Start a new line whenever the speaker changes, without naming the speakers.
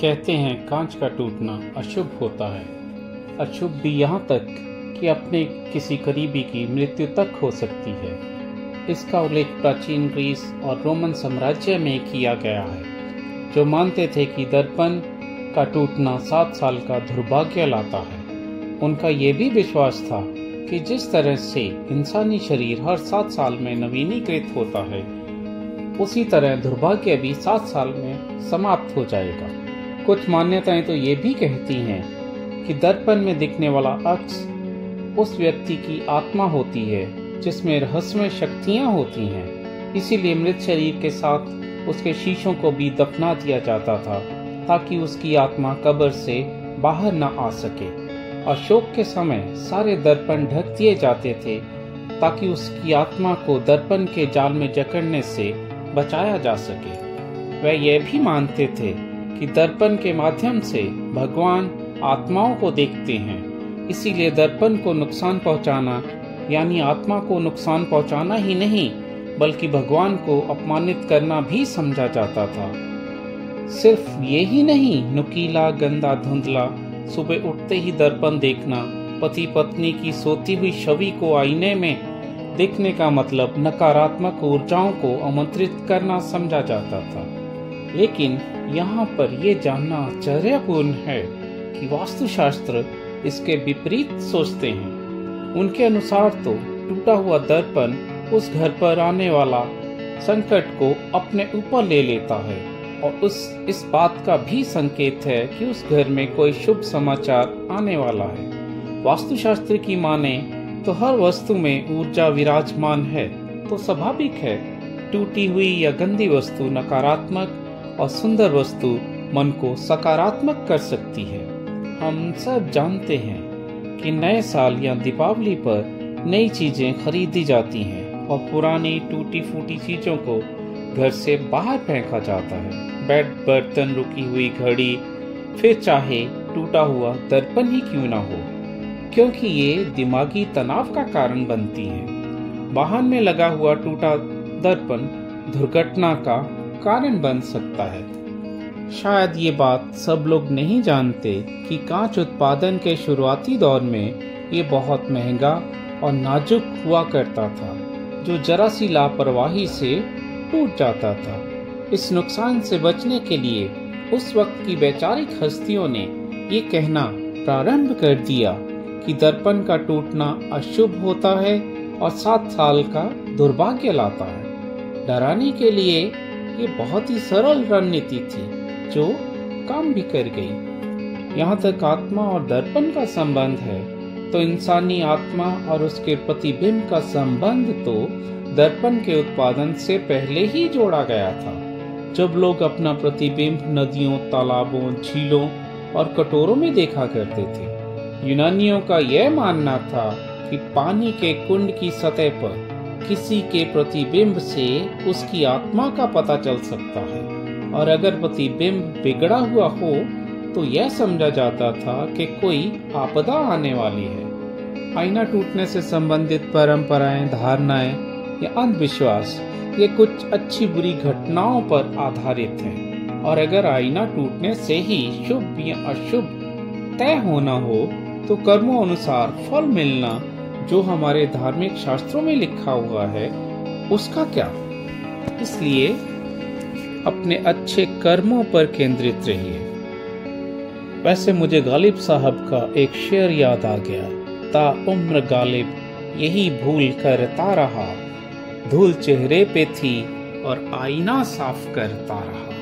कहते हैं कांच का टूटना अशुभ होता है। अशुभ भी यहाँ तक कि अपने किसी करीबी की मृत्यु तक हो सकती है। इसका उल्लेख प्राचीन ग्रीस और रोमन साम्राज्य में किया गया है, जो मानते थे कि दर्पण का टूटना 7 साल का दुर्भाग्य लाता है। उनका ये भी विश्वास था कि जिस तरह से इंसानी शरीर हर 7 साल में नवीनीकृत होता है, उसी तरह दुर्भाग्य भी 7 साल में समाप्त हो जाएगा। कुछ मान्यताएं तो ये भी कहती हैं कि दर्पण में दिखने वाला अक्स उस व्यक्ति की आत्मा होती है जिसमें रहस्यमय शक्तियां होती हैं। इसीलिए मृत शरीर के साथ उसके शीशों को भी दफना दिया जाता था ताकि उसकी आत्मा कब्र से बाहर न आ सके। और शोक के समय सारे दर्पण ढक दिए जाते थे ताकि उसकी आत्मा को दर्पण के जाल में जकड़ने से बचाया जा सके। वह यह भी मानते थे कि दर्पण के माध्यम से भगवान आत्माओं को देखते हैं। इसीलिए दर्पण को नुकसान पहुंचाना यानी आत्मा को नुकसान पहुंचाना ही नहीं, बल्कि भगवान को अपमानित करना भी समझा जाता था। सिर्फ ये ही नहीं, नुकीला, गंदा, धुंधला, सुबह उठते ही दर्पण देखना, पति पत्नी की सोती हुई छवि को आईने में देखने का मतलब नकारात्मक ऊर्जाओं को आमंत्रित करना समझा जाता था। लेकिन यहाँ पर यह जानना आश्चर्यपूर्ण है कि वास्तुशास्त्र इसके विपरीत सोचते हैं। उनके अनुसार तो टूटा हुआ दर्पण उस घर पर आने वाला संकट को अपने ऊपर ले लेता है और इस बात का भी संकेत है कि उस घर में कोई शुभ समाचार आने वाला है। वास्तुशास्त्र की माने तो हर वस्तु में ऊर्जा विराजमान है, तो स्वाभाविक है टूटी हुई या गंदी वस्तु नकारात्मक और सुंदर वस्तु मन को सकारात्मक कर सकती है। हम सब जानते हैं कि नए साल या दीपावली पर नई चीजें खरीदी जाती हैं और पुरानी टूटी फूटी चीजों को घर से बाहर फेंका जाता है। बेड, बर्तन, रुकी हुई घड़ी, फिर चाहे टूटा हुआ दर्पण ही क्यों ना हो, क्योंकि ये दिमागी तनाव का कारण बनती हैं। वाहन में लगा हुआ टूटा दर्पण दुर्घटना का कारण बन सकता है। शायद ये बात सब लोग नहीं जानते कि कांच उत्पादन के शुरुआती दौर में ये बहुत महंगा और नाजुक हुआ करता था, जो जरा सी लापरवाही से टूट जाता था। इस नुकसान से बचने के लिए उस वक्त की वैचारिक हस्तियों ने ये कहना प्रारंभ कर दिया कि दर्पण का टूटना अशुभ होता है और 7 साल का दुर्भाग्य लाता है। डराने के लिए ये बहुत ही सरल रणनीति थी जो काम भी कर गई। यहाँ तक आत्मा और दर्पण का संबंध है तो इंसानी आत्मा और उसके प्रतिबिंब का संबंध तो दर्पण के उत्पादन से पहले ही जोड़ा गया था। जब लोग अपना प्रतिबिंब नदियों, तालाबों, झीलों और कटोरों में देखा करते थे। यूनानियों का यह मानना था कि पानी के कुंड की सतह पर किसी के प्रतिबिंब से उसकी आत्मा का पता चल सकता है, और अगर प्रतिबिंब बिगड़ा हुआ हो तो यह समझा जाता था कि कोई आपदा आने वाली है। आईना टूटने से संबंधित परंपराएं, धारणाएं या अंधविश्वास ये कुछ अच्छी बुरी घटनाओं पर आधारित हैं, और अगर आईना टूटने से ही शुभ या अशुभ तय होना हो तो कर्मों अनुसार फल मिलना जो हमारे धार्मिक शास्त्रों में लिखा हुआ है उसका क्या। इसलिए अपने अच्छे कर्मों पर केंद्रित रहिए। वैसे मुझे गालिब साहब का एक शेर याद आ गया, ता उम्र गालिब यही भूल करता रहा, धूल चेहरे पे थी और आईना साफ करता रहा।